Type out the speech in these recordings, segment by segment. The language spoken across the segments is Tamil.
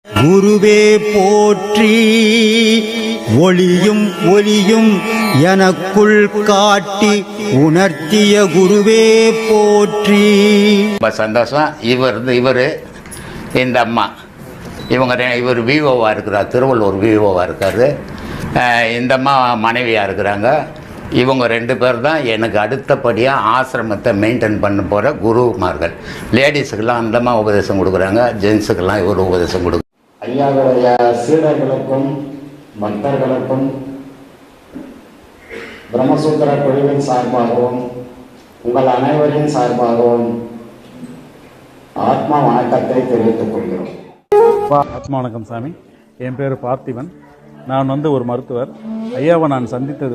குருவே போற்றி ஒளியும் ஒலியும் எனக்குள் காட்டி உணர்த்திய குருவே போற்றி. ரொம்ப சந்தோஷம். இவர் இந்த அம்மா இவர் விஓவாக இருக்கிறார், திருவள்ளூர் விஓவாக இருக்கார். இந்த அம்மா மனைவியாக இருக்கிறாங்க. இவங்க 2 பேர் தான் எனக்கு அடுத்தபடியாக ஆசிரமத்தை மெயின்டைன் பண்ண போகிற குருமார்கள். லேடிஸுக்கெல்லாம் அந்தமாக உபதேசம் கொடுக்குறாங்க, ஜென்ஸுக்கெல்லாம் இவர் உபதேசம் கொடுக்குறாங்க. ஐயாவுடைய சீடர்களுக்கும் பக்தர்களுக்கும் பிரம்மசூத்திர குழுவின் சார்பாகவும் உங்கள் அனைவரின் சார்பாகவும் ஆத்மா வணக்கத்தை தெரிவித்துக் கொள்கிறோம். ஆத்மா வணக்கம் சாமி. என் பேர் பார்த்திபன். நான் ஒரு மருத்துவர். ஐயாவை நான் சந்தித்தது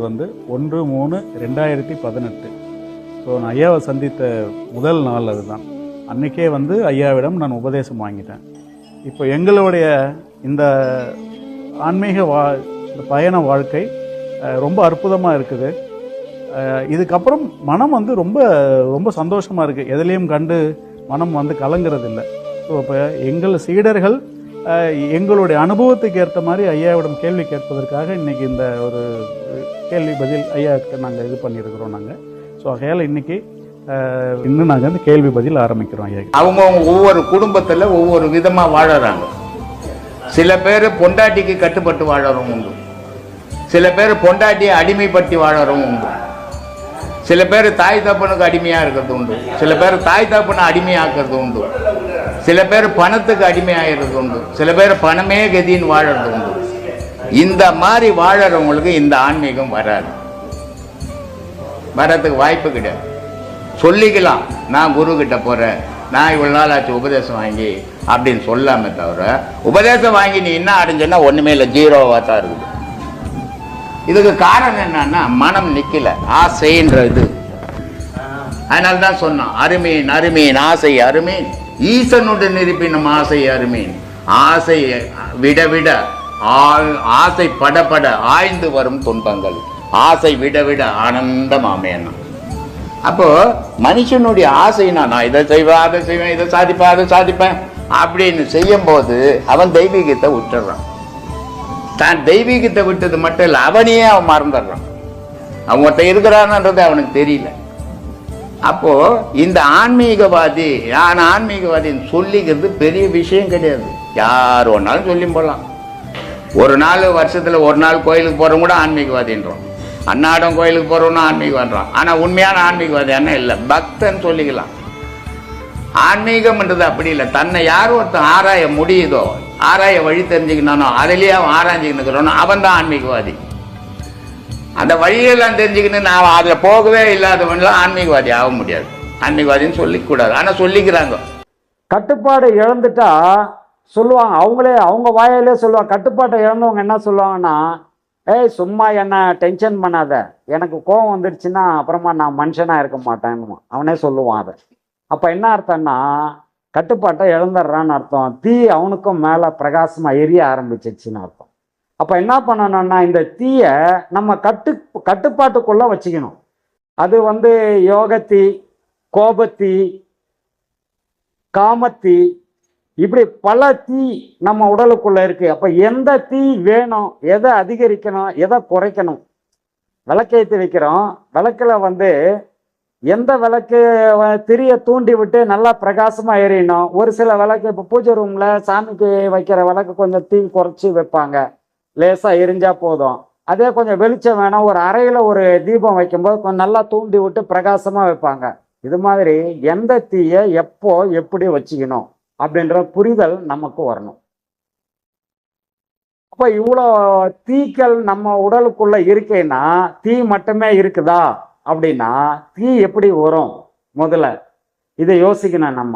1/3/2018. ஸோ நான் ஐயாவை சந்தித்த முதல் நாள் அதுதான். அன்றைக்கே ஐயாவிடம் நான் உபதேசம் வாங்கிட்டேன். இப்போ எங்களுடைய இந்த ஆன்மீக இந்த பயண வாழ்க்கை ரொம்ப அற்புதமாக இருக்குது. இதுக்கப்புறம் மனம் ரொம்ப ரொம்ப சந்தோஷமாக இருக்குது. எதுலேயும் கண்டு மனம் கலங்கிறதில்லை. ஸோ இப்போ எங்கள் சீடர்கள் எங்களுடைய அனுபவத்துக்கு ஏற்ற மாதிரி ஐயாவிடம் கேள்வி கேட்பதற்காக இன்றைக்கி இந்த ஒரு கேள்வி பதில் ஐயாவுக்கு நாங்கள் இது பண்ணியிருக்கிறோம் நாங்கள். ஸோ ஆகையால் இன்றைக்கி இன்னும் நாங்கள் கேள்வி பதில் ஆரம்பிக்கிறோம். ஐயா அவங்க ஒவ்வொரு குடும்பத்தில் ஒவ்வொரு விதமாக வாழறாங்க. சில பேர் பொண்டாட்டிக்கு கட்டுப்பட்டு வாழறவங்க உண்டு, சில பேர் பொண்டாட்டியை அடிமைப்படுத்தி வாழறவங்க உண்டு, சில பேர் தாய் தப்பனுக்கு அடிமையாக இருக்கிறது உண்டு, சில பேர் தாய் தப்பனை அடிமையாக்குறது உண்டு, சில பேர் பணத்துக்கு அடிமையாகிறது உண்டு, சில பேர் பணமே கதின்னு வாழறது உண்டு. இந்த மாதிரி வாழறவங்களுக்கு இந்த ஆன்மீகம் வராது, வரத்துக்கு வாய்ப்பு கிடையாது. சொல்லிக்கலாம், நான் குரு கிட்ட போகிறேன், நான் இவ்வளோ நாள் ஆச்சு உபதேசம் வாங்கி அப்படின்னு சொல்லாம தவிர, உபதேசம் வாங்கி நீ என்ன அடைஞ்சன்னா ஒன்றுமே இல்லை, ஜீரோவாக தான் இருக்குது. இதுக்கு காரணம் என்னன்னா மனம் நிற்கல, ஆசைன்ற இது. அதனால தான் சொன்னோம், அருமீன் அருமீன் ஆசை அருமீன் ஈசனுடன் இருப்பினும் ஆசை அருமீன். ஆசை விட விட ஆசை படப்பட ஆய்ந்து வரும் துன்பங்கள், ஆசை விட விட ஆனந்தமாமே. அப்போ மனுஷனுடைய ஆசைனா நான் இதை செய்வேன் அதை செய்வேன், இதை சாதிப்பேன் அதை சாதிப்பேன் அப்படின்னு செய்யும் போது அவன் தெய்வீகத்தை விட்டுறான். தான் தெய்வீகத்தை விட்டது மட்டும் இல்லை, அவனையே அவன் மறந்துடுறான். அவன்கிட்ட இருக்கிறான்ன்றது அவனுக்கு தெரியல. அப்போ இந்த ஆன்மீகவாதி ஆன்மீகவாதின்னு சொல்லிக்கிறது பெரிய விஷயம் கிடையாது. யார் ஒன்னாலும் சொல்லி போடலாம். ஒரு நாள் வருஷத்துல ஒரு நாள் கோயிலுக்கு போறவங்க கூட ஆன்மீகவாதின்றோம், அன்னாடம் கோயிலுக்கு போறவனா ஆன்மீகவாதின்றோம். ஆனா உண்மையான ஆன்மீகவாதி என்ன இல்லை, பக்தன் சொல்லிக்கலாம். ஆன்மீகம்ன்றது அப்படி இல்லை. தன்னை யார் ஒருத்தன் ஆராய முடியுதோ, ஆராய வழி தெரிஞ்சுக்கணும், அதிலேயே அவன் ஆராய்ஞ்சிக்கணுக்கிறானோ அவன் தான் ஆன்மீகவாதி. அந்த வழியெல்லாம் தெரிஞ்சுக்கணும், நான் அதில் போகவே இல்லாதவன்லாம் ஆன்மீகவாதி ஆக முடியாது. ஆன்மீகவாதின்னு சொல்லிக்கூடாது, ஆனால் சொல்லிக்கிறாங்க. கட்டுப்பாடு இழந்துட்டா சொல்லுவாங்க, அவங்க வாயிலே சொல்லுவாங்க. கட்டுப்பாட்டை இழந்தவங்க என்ன சொல்லுவாங்கன்னா, ஏய் சும்மா என்ன டென்ஷன் பண்ணாத, எனக்கு கோவம் வந்துடுச்சுன்னா அப்புறமா நான் மனுஷனாக இருக்க மாட்டேன்னு அவனே சொல்லுவான். அதை அப்போ என்ன அர்த்தம்னா கட்டுப்பாட்டை இழந்துடுறான்னு அர்த்தம். தீ அவனுக்கும் மேலே பிரகாசமாக எரிய ஆரம்பிச்சிச்சுன்னு அர்த்தம். அப்போ என்ன பண்ணணும்னா இந்த தீயை நம்ம கட்டுப்பாட்டுக்குள்ளே வச்சுக்கணும். அது யோகத்தீ, கோபத்தீ, காமத்தீ, இப்படி பல தீ நம்ம உடலுக்குள்ளே இருக்குது. அப்போ எந்த தீ வேணும், எதை அதிகரிக்கணும், எதை குறைக்கணும். விளக்கேற்றி வைக்கிறோம், விளக்கில் எந்த விளக்கு திரியை தூண்டி விட்டு நல்லா பிரகாசமாக எரியணும். ஒரு சில விளக்கு இப்போ பூஜை ரூமில் சாமிக்கு வைக்கிற விளக்கு கொஞ்சம் தீ குறைச்சி வைப்பாங்க, லேசாக எரிஞ்சா போதும். அதே கொஞ்சம் வெளிச்சம் வேணும், ஒரு அறையில் ஒரு தீபம் வைக்கும்போது கொஞ்சம் நல்லா தூண்டி விட்டு பிரகாசமாக வைப்பாங்க. இது மாதிரி எந்த தீயை எப்போ எப்படி வச்சுக்கணும் அப்படின்ற புரிதல் நமக்கு வரணும். அப்போ இவ்வளோ தீக்கள் நம்ம உடலுக்குள்ள இருக்கேன்னா தீ மட்டுமே இருக்குதா அப்படின்னா தீ எப்படி வரும்? முதல்ல இதை யோசிக்கணும். நம்ம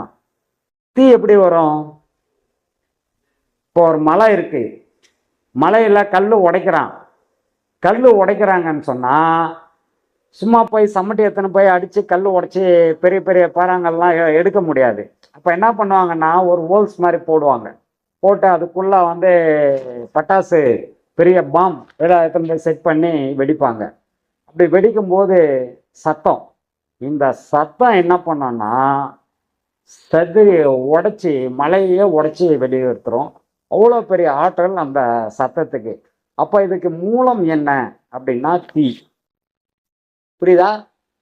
தீ எப்படி வரும்? இப்போ ஒரு மலை இருக்கு, மலையில் கல் உடைக்கிறாங்கன்னு சொன்னால் சும்மா போய் சம்மட்டி எத்தனை போய் அடித்து கல் உடைச்சி பெரிய பெரிய பாறாங்கல்லாம் எடுக்க முடியாது. அப்போ என்ன பண்ணுவாங்கன்னா ஒரு ஹோல்ஸ் மாதிரி போட்டு அதுக்குள்ளே பட்டாசு பெரிய பாம் எத்தனை போய் செட் பண்ணி வெடிப்பாங்க. அப்படி வெடிக்கும்போது சத்தம், இந்த சத்தம் என்ன பண்ணோன்னா செதறி உடைச்சி மலையே உடைச்சி வெளியேற்றுறோம். அவ்வளோ பெரிய ஆற்றல் அந்த சத்தத்துக்கு. அப்போ இதுக்கு மூலம் என்ன அப்படின்னா தீ. புரியுதா?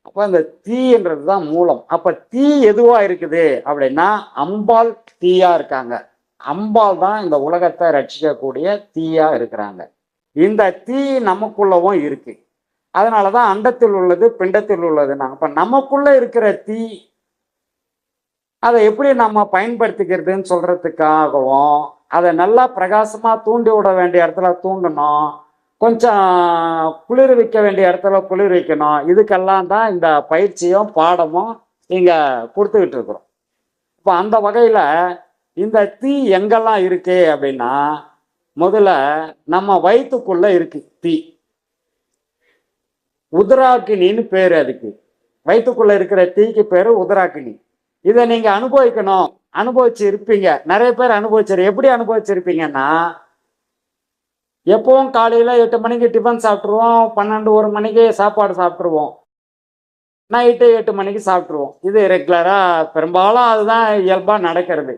அப்போ அந்த தீன்றது தான் மூலம். அப்போ தீ எதுவாக இருக்குது அப்படின்னா அம்பாள் தீயா இருக்காங்க. அம்பாள் தான் இந்த உலகத்தை ரட்சிக்கக்கூடிய தீயா இருக்கிறாங்க. இந்த தீ நமக்குள்ளவும் இருக்கு. அதனால தான் அண்டத்தில் உள்ளது பிண்டத்தில் உள்ளதுன்னா. அப்போ நமக்குள்ள இருக்கிற தீ அதை எப்படி நம்ம பயன்படுத்திக்கிறதுன்னு சொல்றதுக்காகவும், அதை நல்லா பிரகாசமா தூண்டி விட வேண்டிய இடத்துல தூண்டணும், கொஞ்சம் குளிர் வைக்க வேண்டிய இடத்துல குளிர் வைக்கணும். இதுக்கெல்லாம் தான் இந்த பயிற்சியும் பாடமும் இங்க கொடுத்துக்கிட்டு இருக்கிறோம். இப்போ அந்த வகையில இந்த தீ எங்கெல்லாம் இருக்கு அப்படின்னா, முதல்ல நம்ம வயிற்றுக்குள்ள இருக்கு தீ. உதராக்கினின்னு பேரு அதுக்கு. வயிற்றுக்குள்ள இருக்கிற தீக்கு பேரு உதராக்கினி. இதை நீங்க அனுபவிக்கணும். அனுபவிச்சு இருப்பீங்க. நிறைய பேர் எப்படி அனுபவிச்சிருப்பீங்கன்னா, எப்பவும் காலையில 8 மணிக்கு டிஃபன் சாப்பிட்ருவோம், 12 1 மணிக்கு சாப்பாடு சாப்பிட்ருவோம், நைட்டு 8 மணிக்கு சாப்பிட்ருவோம். இது ரெகுலரா பெரும்பாலும் அதுதான் இயல்பா நடக்கிறது.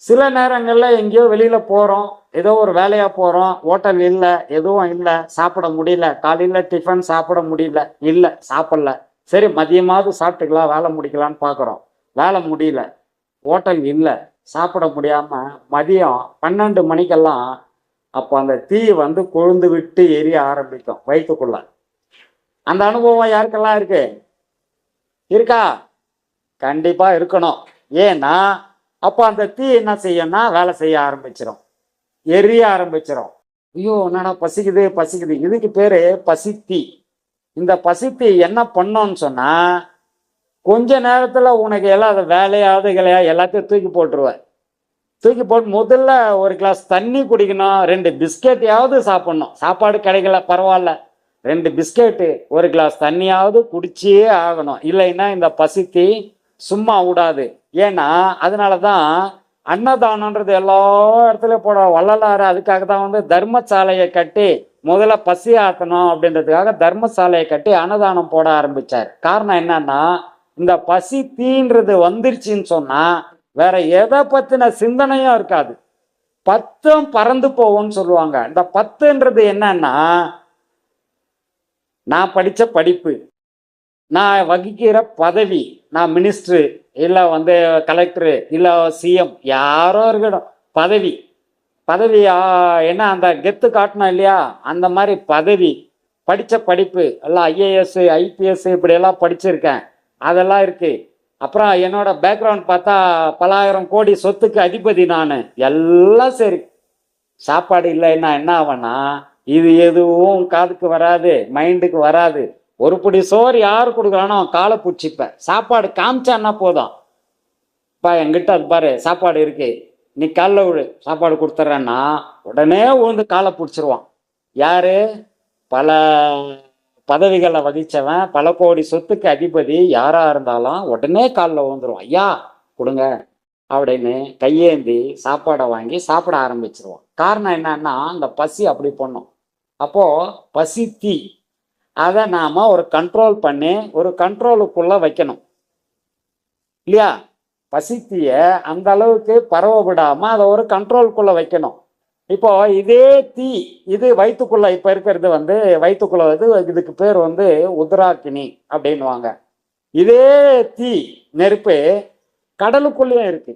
சில நேரங்களில் எங்கேயோ வெளியில போறோம், ஏதோ ஒரு வேலையா போறோம், ஹோட்டல் இல்லை, எதுவும் இல்லை, சாப்பிட முடியல, காலையில டிஃபன் சாப்பிட முடியல, இல்லை சாப்பிடல, சரி மதியமாவது சாப்பிட்டுக்கலாம், வேலை முடிக்கலான்னு பார்க்குறோம், வேலை முடியல, ஹோட்டல் இல்லை, சாப்பிட முடியாம மதியம் 12 மணிக்கெல்லாம் அப்போ அந்த தீ வந்து கொழுந்து விட்டு எரிய ஆரம்பிக்கும் வயிற்றுக்குள்ள. அந்த அனுபவம் யாருக்கெல்லாம் இருக்கா? கண்டிப்பா இருக்கணும். ஏன்னா அப்போ அந்த தீ என்ன செய்யும்னா வேலை செய்ய ஆரம்பிச்சிடும், எரிய ஆரம்பிச்சிடும். ஐயோ என்னடா பசிக்குது. இதுக்கு பேரு பசித்தீ. இந்த பசித்தீ என்ன பண்ணோன்னு சொன்னா, கொஞ்ச நேரத்துல உனக்கு எல்லாம் வேலையாவது எல்லாத்தையும் தூக்கி போட்டுருவேன். தூக்கி போட்டு முதல்ல ஒரு கிளாஸ் தண்ணி குடிக்கணும், 2 பிஸ்கெட்டையாவது சாப்பிடணும். சாப்பாடு கிடைக்கல பரவாயில்ல, 2 பிஸ்கெட்டு 1 கிளாஸ் தண்ணியாவது குடிச்சே ஆகணும். இல்லைன்னா இந்த பசித்தீ சும்மா விடாது. ஏன்னா அதனாலதான் அன்னதானன்றது எல்லா இடத்துலயும் போட வள்ளலாறு அதுக்காக தான் வந்து தர்மசாலையை கட்டி முதல்ல பசி ஆற்றணும் அப்படின்றதுக்காக தர்மசாலையை கட்டி அன்னதானம் போட ஆரம்பிச்சார். காரணம் என்னன்னா, இந்த பசி தீன்றது வந்துருச்சுன்னு சொன்னா வேற எதை பத்தின சிந்தனையும் இருக்காது, பத்தும் பறந்து போகும்னு சொல்லுவாங்க. இந்த பத்துன்றது என்னன்னா, நான் படிச்ச படிப்பு, நான் வகிக்கிற பதவி, நான் மினிஸ்டரு இல்லை வந்து கலெக்டரு இல்லை சிஎம் யாரோ இருக்கணும், பதவி என்ன அந்த கெத்து காட்டணும் இல்லையா, அந்த மாதிரி பதவி, படித்த படிப்பு எல்லாம் ஐஏஎஸ் ஐபிஎஸ் இப்படியெல்லாம் படிச்சிருக்கேன், அதெல்லாம் இருக்கு. அப்புறம் என்னோட பேக்ரவுண்ட் பார்த்தா பல ஆயிரம் கோடி சொத்துக்கு அதிபதி நான், எல்லாம் சரி. சாப்பாடு இல்லைன்னா என்ன ஆகும்னா, இது எதுவும் காதுக்கு வராது, மைண்டுக்கு வராது. ஒரு பிடி சோறு யாரு கொடுக்குறானோ காலை பிடிச்சிப்பேன். சாப்பாடு காமிச்சான்னா போதும், பா என்கிட்ட அது பாரு சாப்பாடு இருக்கு, நீ காலைல விழு சாப்பாடு கொடுத்துட்றேன்னா உடனே உழுந்து காலை பிடிச்சிருவான். யாரு? பல பதவிகளை வகிச்சவன், பல கோடி சொத்துக்கு அதிபதி யாரா இருந்தாலும் உடனே காலில் விழுந்துருவான். ஐயா கொடுங்க அப்படின்னு கையேந்தி சாப்பாடை வாங்கி சாப்பிட ஆரம்பிச்சிருவான். காரணம் என்னன்னா, அந்த பசி அப்படி பண்ணும். அப்போ பசி தீ, அதை நாம ஒரு கண்ட்ரோல் பண்ணி ஒரு கண்ட்ரோலுக்குள்ள வைக்கணும் இல்லையா? பசித்திய அந்த அளவுக்கு பரவ விடாம அதை ஒரு கண்ட்ரோலுக்குள்ள வைக்கணும். இப்போ இதே தீ இது வயிற்றுக்குள்ள இப்ப இருக்கிறது வந்து வயிற்றுக்குள்ள வந்து இதுக்கு பேர் வந்து உதராக்கினி அப்படின்வாங்க. இதே தீ நெருப்பு கடலுக்குள்ளேயும் இருக்கு,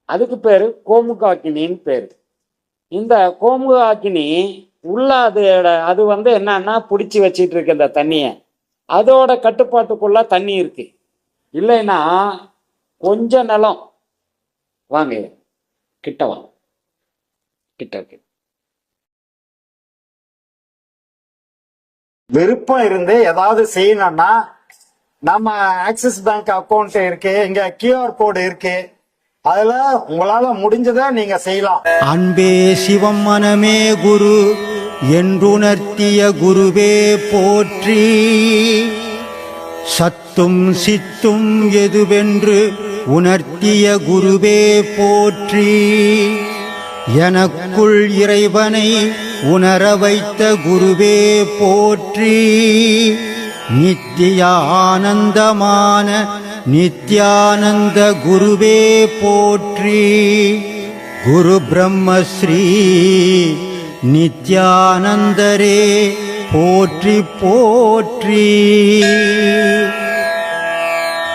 அதுக்கு பேரு கோமுகாக்கினின்னு பேரு. இந்த கோமுகாக்கினி உள்ள அது வந்து என்னன்னா பிடிச்சி வச்சிட்டு இருக்கு இந்த தண்ணியை, அதோட கட்டுப்பாட்டுக்குள்ள தண்ணி இருக்கு. இல்லைன்னா கொஞ்ச நிலம் வாங்க கிட்ட வாங்க, கிட்ட இருக்கு. விருப்பம் இருந்து ஏதாவது செய்யணும்னா நம்ம ஆக்சிஸ் பேங்க் அக்கௌண்ட் இருக்கு, இங்க கியூஆர் கோடு இருக்கு, அதுல உங்களால முடிஞ்சதை நீங்க செய்யலாம். அன்பே சிவம் மனமே குரு என்றுணர்த்திய குருவே போற்றி. சத்தும் சித்தும் எதுவென்று உணர்த்திய குருவே போற்றி. எனக்குள் இறைவனை உணர வைத்த குருவே போற்றி. நித்திய ஆனந்தமான நித்யானந்த குருவே போற்றி. குரு பிரம்மஸ்ரீ நித்யானந்தரே போற்றி போற்றி.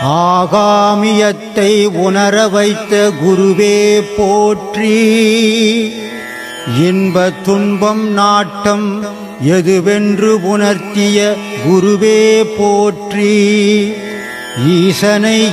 ஆகாமியத்தை உணர வைத்த குருவே போற்றி. இன்ப துன்பம் நாட்டம் எதுவென்று உணர்த்திய குருவே போற்றி. ஈசனை